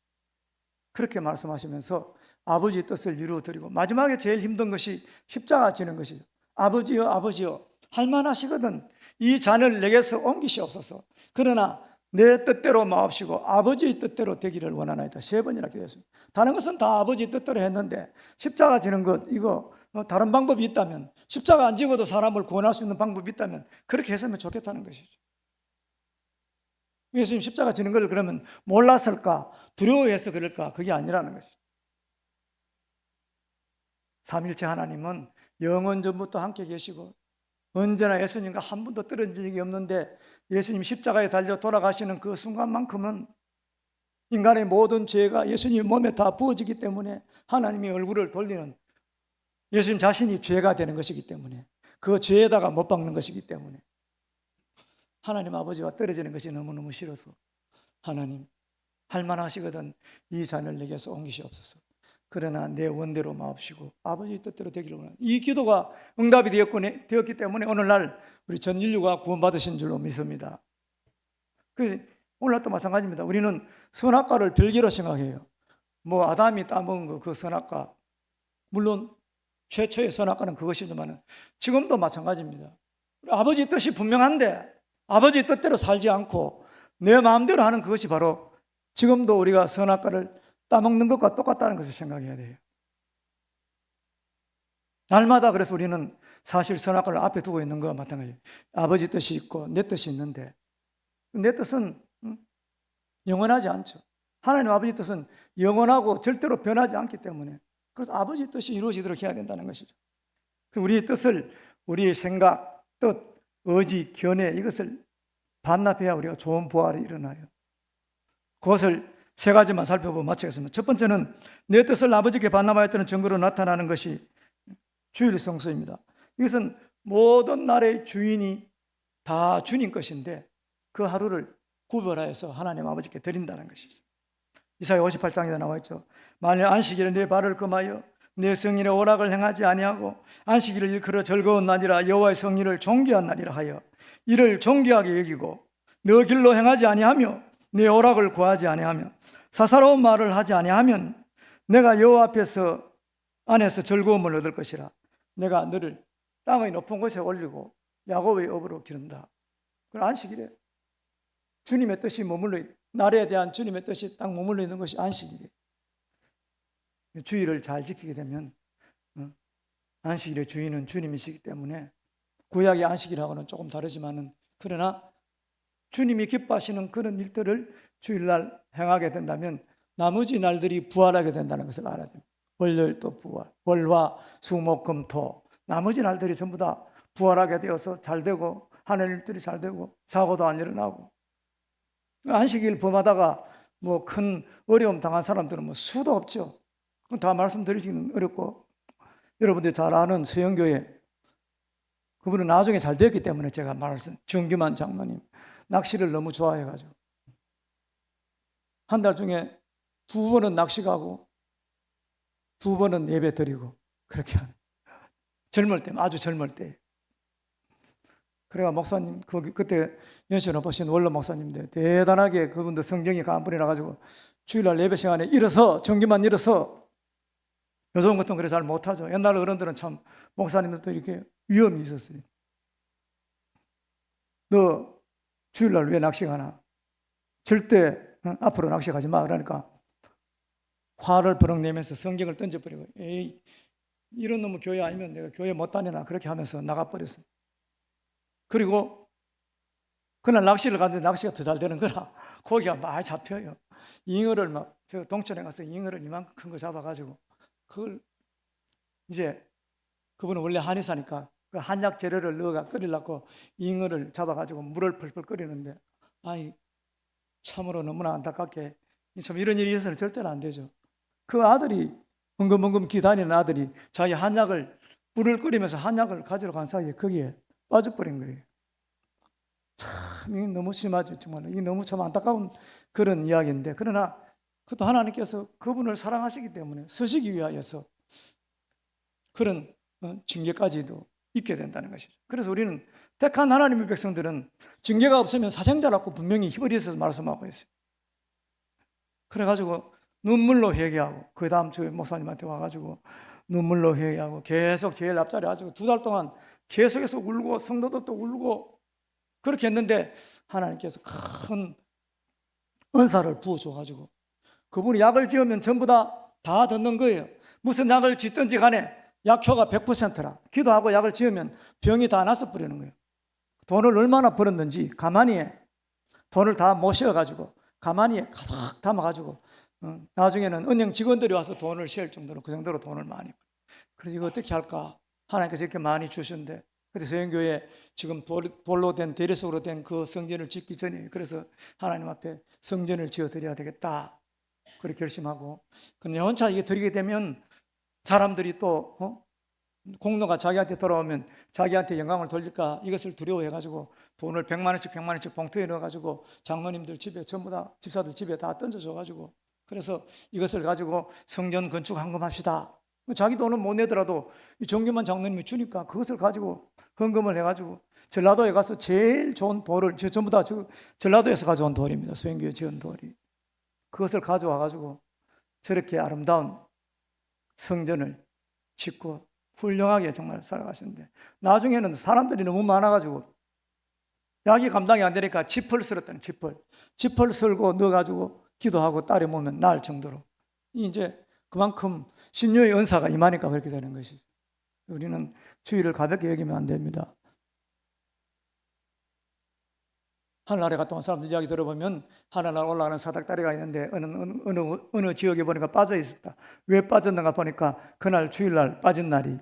그렇게 말씀하시면서 아버지의 뜻을 이루어드리고 마지막에 제일 힘든 것이 십자가 지는 것이죠. 아버지여 아버지여 할만하시거든 이 잔을 내게서 옮기시옵소서. 그러나 내 뜻대로 마옵시고 아버지의 뜻대로 되기를 원하나이다. 3번이나 기도했습니다. 다른 것은 다 아버지의 뜻대로 했는데 십자가 지는 것 이거 다른 방법이 있다면 십자가 안 지고도 사람을 구원할 수 있는 방법이 있다면 그렇게 했으면 좋겠다는 것이죠. 예수님 십자가 지는 걸 그러면 몰랐을까 두려워해서 그럴까 그게 아니라는 것이죠. 삼일체 하나님은 영원 전부터 함께 계시고 언제나 예수님과 한 번도 떨어진 적이 없는데 예수님 십자가에 달려 돌아가시는 그 순간만큼은 인간의 모든 죄가 예수님 몸에 다 부어지기 때문에 하나님이 얼굴을 돌리는 예수님 자신이 죄가 되는 것이기 때문에 그 죄에다가 못 박는 것이기 때문에 하나님 아버지와 떨어지는 것이 너무너무 싫어서 하나님 할만하시거든 이 잔을 내게서 옮기시옵소서. 그러나 내 원대로 마옵시고 아버지의 뜻대로 되기를 원합니다. 이 기도가 응답이 되었기 때문에 오늘날 우리 전 인류가 구원받으신 줄로 믿습니다. 오늘날도 마찬가지입니다. 우리는 선악과를 별개로 생각해요. 뭐 아담이 따먹은 그 선악과 물론 최초의 선악과는 그것이지만 지금도 마찬가지입니다. 아버지의 뜻이 분명한데 아버지의 뜻대로 살지 않고 내 마음대로 하는 그것이 바로 지금도 우리가 선악과를 따먹는 것과 똑같다는 것을 생각해야 돼요. 날마다 그래서 우리는 사실 선악과를 앞에 두고 있는 것과 마찬가지예요. 아버지 뜻이 있고 내 뜻이 있는데 내 뜻은 영원하지 않죠. 하나님 아버지 뜻은 영원하고 절대로 변하지 않기 때문에 그래서 아버지 뜻이 이루어지도록 해야 된다는 것이죠. 우리의 뜻을 우리의 생각, 뜻, 의지, 견해 이것을 반납해야 우리가 좋은 부활이 일어나요. 그것을 3가지만 살펴보고 마치겠습니다. 첫 번째는 내 뜻을 아버지께 반납하였다는 증거로 나타나는 것이 주일 성수입니다. 이것은 모든 날의 주인이 다 주님 것인데 그 하루를 구별하여서 하나님 아버지께 드린다는 것이죠. 이사야 58장에도 나와 있죠. 만일 안식일에 내 발을 금하여 내 성일의 오락을 행하지 아니하고 안식일을 일컬어 즐거운 날이라 여호와의 성일을 존귀한 날이라 하여 이를 존귀하게 여기고 너 길로 행하지 아니하며 내 오락을 구하지 아니하며 사사로운 말을 하지 아니하면 내가 여호와 안에서 즐거움을 얻을 것이라. 내가 너를 땅의 높은 곳에 올리고 야곱의 업으로 기른다. 그건 안식일에 주님의 뜻이 머물러 날에 대한 주님의 뜻이 딱 머물러 있는 것이 안식일이에요. 주일을 잘 지키게 되면 안식일의 주인은 주님이시기 때문에 구약의 안식일하고는 조금 다르지만은 그러나 주님이 기뻐하시는 그런 일들을 주일날 행하게 된다면 나머지 날들이 부활하게 된다는 것을 알아야 됩니다. 월요일도 부활, 월화, 수목금토 나머지 날들이 전부 다 부활하게 되어서 잘 되고 하는 일들이 잘 되고 사고도 안 일어나고 안식일 범하다가 뭐 큰 어려움 당한 사람들은 뭐 수도 없죠. 다 말씀드리기는 어렵고 여러분들이 잘 아는 서영교회 그분은 나중에 잘 되었기 때문에 제가 말씀 정규만 장로님 낚시를 너무 좋아해가지고 한 달 중에 2번은 낚시 가고 2번은 예배 드리고 그렇게 하는 젊을 때 아주 젊을 때 그래가 목사님 그때 연세 높으신 원로 목사님인데 대단하게 그분도 성경이 간분이라 가지고 주일날 예배 시간에 일어서 정규만 일어서 요즘 같은 그래 잘 못하죠. 옛날 어른들은 참 목사님들도 이렇게 위험이 있었어요. 너 주일날 왜 낚시 가나? 절대 앞으로 낚시 가지 마. 그러니까 화를 버럭 내면서 성경을 던져버리고 에이 이런 놈은 교회 아니면 내가 교회 못 다니나 그렇게 하면서 나가버렸어요. 그리고 그날 낚시를 갔는데 낚시가 더 잘 되는 거라 고기가 많이 잡혀요. 잉어를 막 저 동천에 가서 잉어를 이만큼 큰 거 잡아가지고 그걸 이제 그분은 원래 한의사니까 그 한약 재료를 넣어가 끓이려고 잉어를 잡아가지고 물을 펄펄 끓이는데 아이 참으로 너무나 안타깝게 참 이런 일이 있어서는 절대로 안 되죠. 그 아들이 엉금엉금 기다리는 아들이 자기 한약을 물을 끓이면서 한약을 가지러 간 사이에 거기에 빠져버린 거예요. 참 이게 너무 심하죠. 정말 이게 너무 참 안타까운 그런 이야기인데 그러나 그것도 하나님께서 그분을 사랑하시기 때문에 쓰시기 위하여서 그런 징계까지도 있게 된다는 것이죠. 그래서 우리는 택한 하나님의 백성들은 징계가 없으면 사생자라고 분명히 히브리서에서 말씀하고 있어요. 그래가지고 눈물로 회개하고 그 다음 주에 목사님한테 와가지고 눈물로 회개하고 계속 제일 앞자리 가지고 2달 동안 계속해서 울고 성도도 또 울고 그렇게 했는데 하나님께서 큰 은사를 부어줘가지고 그분이 약을 지으면 전부 다 듣는 거예요. 무슨 약을 짓든지 간에 약효가 100%라. 기도하고 약을 지으면 병이 다 나서 버리는 거예요. 돈을 얼마나 벌었는지 가만히 해. 돈을 다 모셔가지고 가만히 가득 담아가지고 나중에는 은행 직원들이 와서 돈을 셀 정도로 그 정도로 돈을 많이 벌어요. 그래서 이거 어떻게 할까? 하나님께서 이렇게 많이 주셨는데 그래서 서영교회 지금 돌로 된 대리석으로 된 그 성전을 짓기 전에 그래서 하나님 앞에 성전을 지어드려야 되겠다 그렇게 결심하고 근데 혼자 이게 드리게 되면 사람들이 또 공로가 자기한테 돌아오면 자기한테 영광을 돌릴까 이것을 두려워해가지고 돈을 100만 원씩 봉투에 넣어가지고 장로님들 집에 전부 다 집사들 집에 다 던져줘가지고 그래서 이것을 가지고 성전 건축 헌금합시다. 자기 돈은 못 내더라도 이 정규만 장로님이 주니까 그것을 가지고 헌금을 해가지고 전라도에 가서 제일 좋은 돌을 전부 다 전라도에서 가져온 돌입니다. 수행교회 지은 돌이 그것을 가져와가지고 저렇게 아름다운 성전을 짓고 훌륭하게 정말 살아가시는데 나중에는 사람들이 너무 많아가지고 약이 감당이 안 되니까 짚을 쓸었다는 짚을 쓸고 넣어가지고 기도하고 딸에 모으면 나을 정도로 이제 그만큼 신유의 은사가 임하니까 그렇게 되는 것이죠. 우리는 주의를 가볍게 여기면 안 됩니다. 하늘나라에 갔다 온 사람들 이야기 들어보면 하늘나라 올라가는 사닥다리가 있는데 어느 지역에 보니까 빠져 있었다. 왜 빠졌는가 보니까 그날 주일날 빠진 날이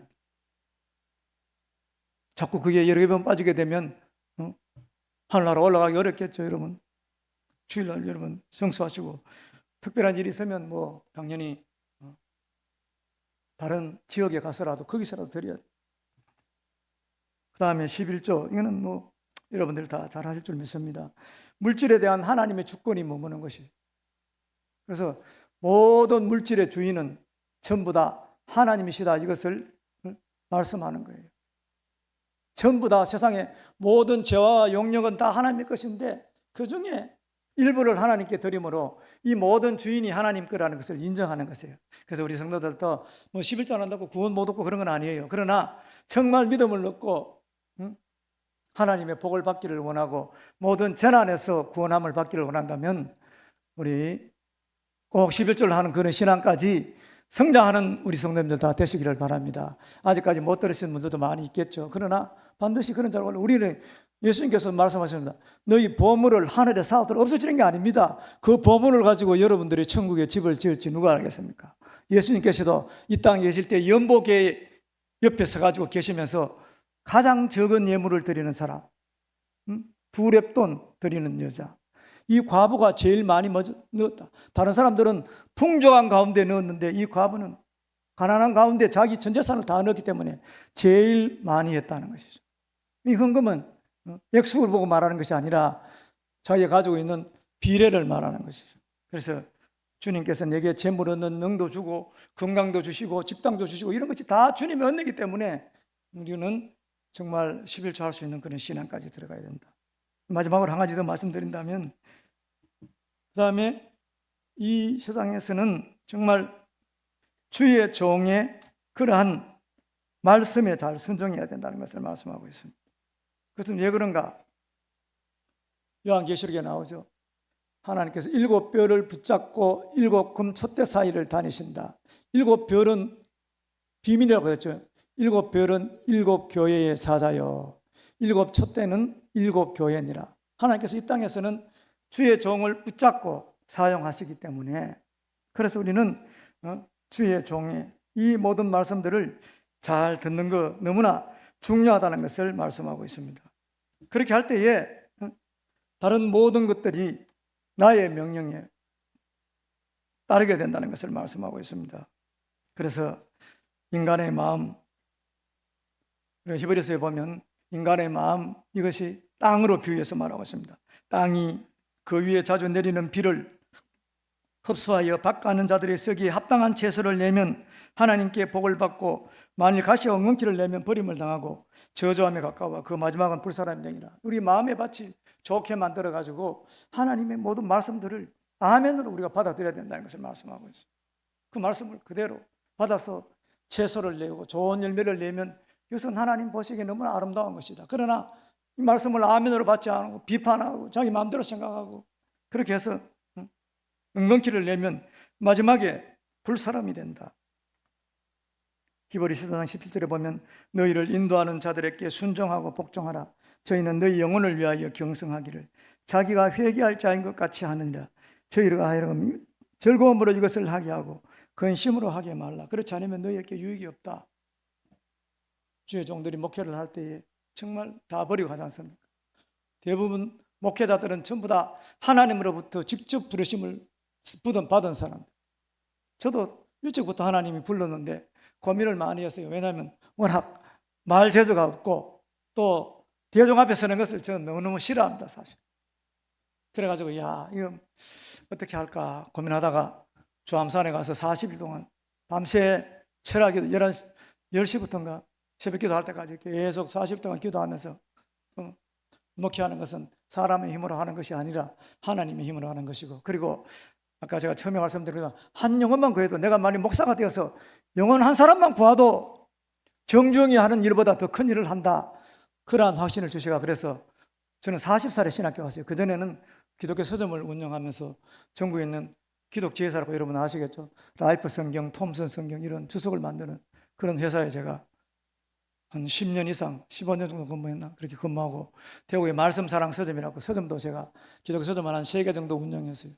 자꾸 그게 여러 번 빠지게 되면 하늘나라 올라가기 어렵겠죠. 여러분 주일날 여러분 성수하시고 특별한 일이 있으면 뭐 당연히 다른 지역에 가서라도 거기서라도 드려야 돼요. 그 다음에 11조 이거는 뭐 여러분들 다 잘 하실 줄 믿습니다. 물질에 대한 하나님의 주권이 머무는 것이 그래서 모든 물질의 주인은 전부 다 하나님이시다 이것을 말씀하는 거예요. 전부 다 세상의 모든 재화와 용력은 다 하나님의 것인데 그 중에 일부를 하나님께 드림으로 이 모든 주인이 하나님 거라는 것을 인정하는 것이에요. 그래서 우리 성도들도 뭐 11조 안 한다고 구원 못 얻고 그런 건 아니에요. 그러나 정말 믿음을 넣고 하나님의 복을 받기를 원하고 모든 재난에서 구원함을 받기를 원한다면 우리 꼭 11조를 하는 그런 신앙까지 성장하는 우리 성도님들 다 되시기를 바랍니다. 아직까지 못 들으신 분들도 많이 있겠죠. 그러나 반드시 그런 줄 알고 우리는 예수님께서 말씀하십니다. 너희 보물을 하늘에 쌓아두라. 없어지는 게 아닙니다. 그 보물을 가지고 여러분들이 천국에 집을 지을지 누가 알겠습니까? 예수님께서도 이 땅에 계실 때 연복의 옆에 서가지고 계시면서 가장 적은 예물을 드리는 사람, 2렙돈 드리는 여자, 이 과부가 제일 많이 넣었다. 다른 사람들은 풍족한 가운데 넣었는데 이 과부는 가난한 가운데 자기 전 재산을 다 넣었기 때문에 제일 많이 했다는 것이죠. 이 헌금은 액수를 보고 말하는 것이 아니라 자기가 가지고 있는 비례를 말하는 것이죠. 그래서 주님께서 내게 재물 얻는 능도 주고 건강도 주시고 직당도 주시고 이런 것이 다 주님의 은혜이기 때문에 우리는 정말 11조 할 수 있는 그런 신앙까지 들어가야 된다. 마지막으로 한 가지 더 말씀드린다면 그 다음에 이 세상에서는 정말 주의 종의 그러한 말씀에 잘 순종해야 된다는 것을 말씀하고 있습니다. 그것은 왜 그런가? 요한계시록에 나오죠. 하나님께서 7별을 붙잡고 7금 촛대 사이를 다니신다. 7별은 비밀이라고 그랬죠. 7별은 7교회의 사자요 7 촛대는 7교회니라. 하나님께서 이 땅에서는 주의 종을 붙잡고 사용하시기 때문에 그래서 우리는 주의 종의 이 모든 말씀들을 잘 듣는 거 너무나 중요하다는 것을 말씀하고 있습니다. 그렇게 할 때에 다른 모든 것들이 나의 명령에 따르게 된다는 것을 말씀하고 있습니다. 그래서 인간의 마음, 히브리서에 보면 인간의 마음 이것이 땅으로 비유해서 말하고 있습니다. 땅이 그 위에 자주 내리는 비를 흡수하여 밭가는 자들의 쓰기에 합당한 채소를 내면 하나님께 복을 받고 만일 가시와 엉겅퀴를 내면 버림을 당하고 저주함에 가까워 그 마지막은 불사람이 되니라. 우리 마음의 밭이 좋게 만들어가지고 하나님의 모든 말씀들을 아멘으로 우리가 받아들여야 된다는 것을 말씀하고 있어요. 그 말씀을 그대로 받아서 채소를 내고 좋은 열매를 내면 이것은 하나님 보시기에 너무나 아름다운 것이다. 그러나 이 말씀을 아멘으로 받지 않고 비판하고 자기 마음대로 생각하고 그렇게 해서 엉겅퀴를 내면 마지막에 불사람이 된다. 히브리 10장 17절에 보면 너희를 인도하는 자들에게 순종하고 복종하라. 저희는 너희 영혼을 위하여 경성하기를 자기가 회개할 자인 것 같이 하느니라. 저희가 하여금 즐거움으로 이것을 하게 하고 근심으로 하게 말라. 그렇지 않으면 너희에게 유익이 없다. 주의 종들이 목회를 할 때에 정말 다 버리고 가지 않습니까? 대부분 목회자들은 전부 다 하나님으로부터 직접 부르심을 받은 사람들. 저도 일찍부터 하나님이 불렀는데 고민을 많이 했어요. 왜냐하면 워낙 말 재주가 없고 또 대중 앞에 서는 것을 저는 너무너무 싫어합니다, 사실. 그래가지고 이거 어떻게 할까 고민하다가 주암산에 가서 40일 동안 밤새 철학기도 10시부터인가 새벽 기도할 때까지 계속 40일 동안 기도하면서 목회하는 것은 사람의 힘으로 하는 것이 아니라 하나님의 힘으로 하는 것이고, 그리고 아까 제가 처음에 말씀드린 한 영혼만 구해도, 내가 만약 목사가 되어서 영혼 한 사람만 구해도 정중히 하는 일보다 더 큰 일을 한다, 그러한 확신을 주시가. 그래서 저는 40살에 신학교 갔어요. 그전에는 기독교 서점을 운영하면서 전국에 있는 기독지회사라고 여러분 아시겠죠? 라이프 성경, 톰슨 성경 이런 주석을 만드는 그런 회사에 제가 한 10년 이상, 15년 정도 근무했나? 그렇게 근무하고, 대구의 말씀사랑 서점이라고 서점도 제가 기독교 서점을 한 3개 정도 운영했어요.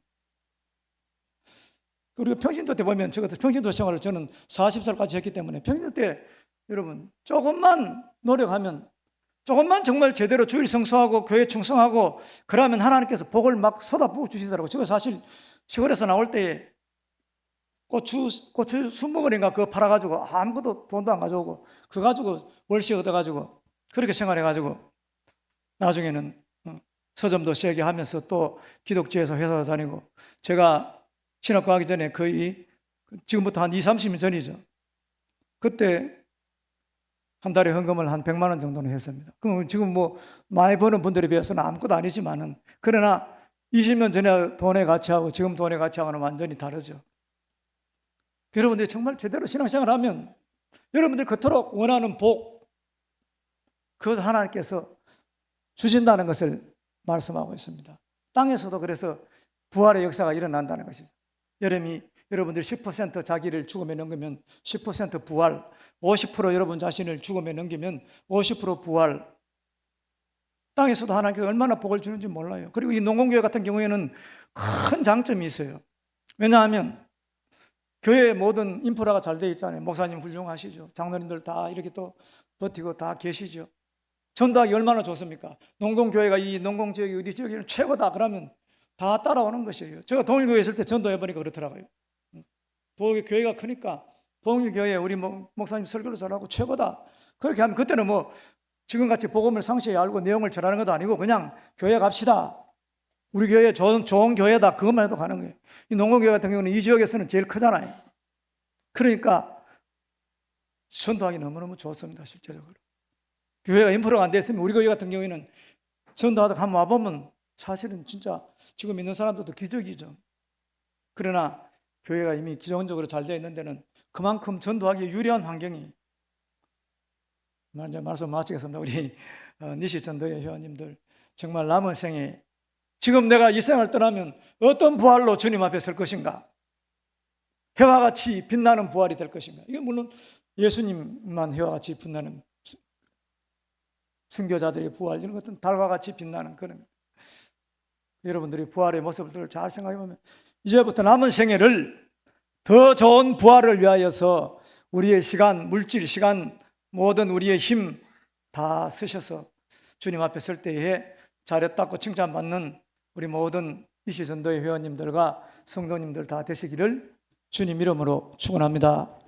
그리고 평신도 때 보면, 저것도 평신도 생활을 저는 40살까지 했기 때문에 평신도 때 여러분 조금만 노력하면, 조금만 정말 제대로 주일 성수하고 교회 충성하고 그러면 하나님께서 복을 막 쏟아부어 주시더라고요. 제가 사실 시골에서 나올 때에 고추 순봉어리인가 그거 팔아가지고 아무것도 돈도 안 가져오고 그거 가지고 월세 얻어가지고 그렇게 생활해가지고 나중에는 서점도 세게 하면서 또 기독교에서 회사도 다니고, 제가 신학교 하기 전에 거의 지금부터 한 20, 30년 전이죠. 그때 한 달에 헌금을 한 100만 원 정도는 했습니다. 그럼 지금 뭐 많이 버는 분들에 비해서는 아무것도 아니지만은, 그러나 20년 전에 돈의 가치하고 지금 돈의 가치하고는 완전히 다르죠. 여러분들이 정말 제대로 신앙생활을 하면 여러분들이 그토록 원하는 복, 그것을 하나님께서 주신다는 것을 말씀하고 있습니다. 땅에서도 그래서 부활의 역사가 일어난다는 것이죠. 여러분들이 10% 자기를 죽음에 넘기면 10% 부활, 50% 여러분 자신을 죽음에 넘기면 50% 부활. 땅에서도 하나님께서 얼마나 복을 주는지 몰라요. 그리고 이 농공교회 같은 경우에는 큰 장점이 있어요. 왜냐하면 교회의 모든 인프라가 잘 되어 있잖아요. 목사님 훌륭하시죠. 장로님들 다 이렇게 또 버티고 다 계시죠. 전도하기 얼마나 좋습니까? 농공교회가 이 농공지역이 어디 지역이 최고다 그러면 다 따라오는 것이에요. 제가 동일교회 있을 때 전도해보니까 그렇더라고요. 교회가 크니까 동일교회 우리 목사님 설교를 잘하고 최고다. 그렇게 하면 그때는 뭐 지금같이 복음을 상세히 알고 내용을 전하는 것도 아니고 그냥 교회 갑시다. 우리 교회 좋은 교회다. 그것만 해도 가는 거예요. 이 농공교회 같은 경우는 이 지역에서는 제일 크잖아요. 그러니까 전도하기 너무너무 좋습니다. 실제적으로. 교회가 인프라가 안 됐으면 우리 교회 같은 경우에는 전도하다가 한번 와보면 사실은 진짜 지금 있는 사람들도 기적이죠. 그러나 교회가 이미 기존적으로 잘 되어 있는 데는 그만큼 전도하기 유리한 환경이, 먼저 말씀 마치겠습니다. 우리 니시 전도회 회원님들 정말 남은 생에 지금 내가 이 생을 떠나면 어떤 부활로 주님 앞에 설 것인가? 해와 같이 빛나는 부활이 될 것인가? 이게 물론 예수님만 해와 같이 빛나는, 순교자들의 부활 이런 것들은 달과 같이 빛나는 그런, 여러분들이 부활의 모습을 잘 생각해 보면 이제부터 남은 생애를 더 좋은 부활을 위하여서 우리의 시간, 물질 시간, 모든 우리의 힘 다 쓰셔서 주님 앞에 설 때에 잘했다고 칭찬받는 우리 모든 이시전도회 회원님들과 성도님들 다 되시기를 주님 이름으로 축원합니다.